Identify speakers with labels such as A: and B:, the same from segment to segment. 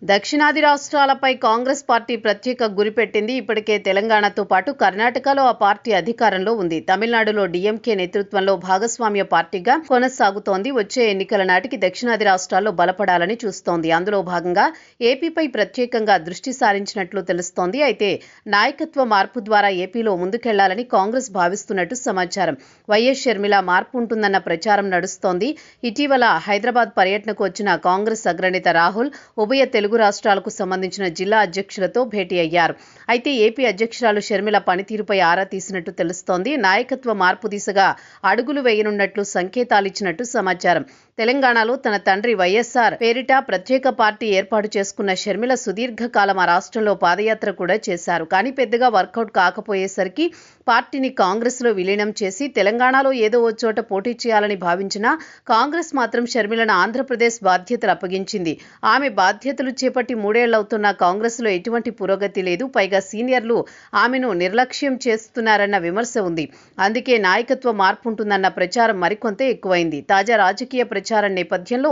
A: దక్షిణాది రాష్ట్రాలపై కాంగ్రెస్ పార్టీ ప్రత్యేక గురిపెట్టింది. ఇప్పటికే తెలంగాణతో పాటు కర్ణాటకలో ఆ పార్టీ అధికారంలో ఉంది. తమిళనాడులో డీఎంకే నేతృత్వంలో భాగస్వామ్య పార్టీగా కొనసాగుతోంది. వచ్చే ఎన్నికల నాటికి దక్షిణాది రాష్ట్రాల్లో బలపడాలని చూస్తోంది. అందులో భాగంగా ఏపీపై ప్రత్యేకంగా దృష్టి సారించినట్లు తెలుస్తోంది. అయితే నాయకత్వ మార్పు ద్వారా ఏపీలో ముందుకెళ్లాలని కాంగ్రెస్ భావిస్తున్నట్టు సమాచారం. వైఎస్ షర్మిల మార్పు ఉంటుందన్న ప్రచారం నడుస్తోంది. ఇటీవల హైదరాబాద్ పర్యటనకు వచ్చిన కాంగ్రెస్ అగ్రనేత రాహుల్ ఉభయ తెలుగు రాష్ట్రాలకు సంబంధించిన జిల్లా అధ్యక్షులతో భేటీ అయ్యారు. అయితే ఏపీ అధ్యక్షురాలు షర్మిల పనితీరుపై ఆరా తీసినట్టు తెలుస్తోంది. నాయకత్వ మార్పు దిశగా అడుగులు వేయనున్నట్లు సంకేతాలిచ్చినట్టు సమాచారం. తెలంగాణలో తన తండ్రి వైఎస్ఆర్ పేరిట ప్రత్యేక పార్టీ ఏర్పాటు చేసుకున్న షర్మిల సుదీర్ఘకాలం ఆ రాష్ట్రంలో పాదయాత్ర కూడా చేశారు. కానీ పెద్దగా వర్కౌట్ కాకపోయేసరికి పార్టీని కాంగ్రెస్లో విలీనం చేసి తెలంగాణలో ఏదో ఓ చోట పోటీ చేయాలని భావించిన కాంగ్రెస్ మాత్రం షర్మిలను ఆంధ్రప్రదేశ్ బాధ్యతలు అప్పగించింది. ఆమె బాధ్యతలు చేపట్టి 3 ఏళ్లవుతున్న కాంగ్రెస్లో ఎటువంటి పురోగతి లేదు. పైగా సీనియర్లు ఆమెను నిర్లక్ష్యం చేస్తున్నారన్న విమర్శ ఉంది. అందుకే నాయకత్వ మార్పు ఉంటుందన్న ప్రచారం మరికొంత ఎక్కువైంది. తాజా రాజకీయ ప్రచారం నేపథ్యంలో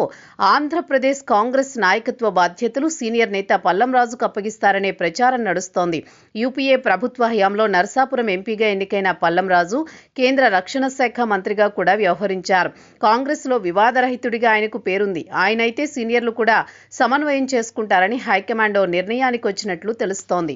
A: ఆంధ్రప్రదేశ్ కాంగ్రెస్ నాయకత్వ బాధ్యతలు సీనియర్ నేత పల్లం రాజుకు అప్పగిస్తారనే ప్రచారం నడుస్తోంది. యూపీఏ ప్రభుత్వ హయాంలో నరసాపురం ఎంపీగా ఎన్నికైన పల్లం రాజు కేంద్ర రక్షణ శాఖ మంత్రిగా కూడా వ్యవహరించారు. కాంగ్రెస్లో వివాదరహితుడిగా ఆయనకు పేరుంది. ఆయనైతే సీనియర్లు కూడా సమన్వయం చేసుకుంటారని హైకమాండ్ నిర్ణయానికి వచ్చినట్లు తెలుస్తోంది.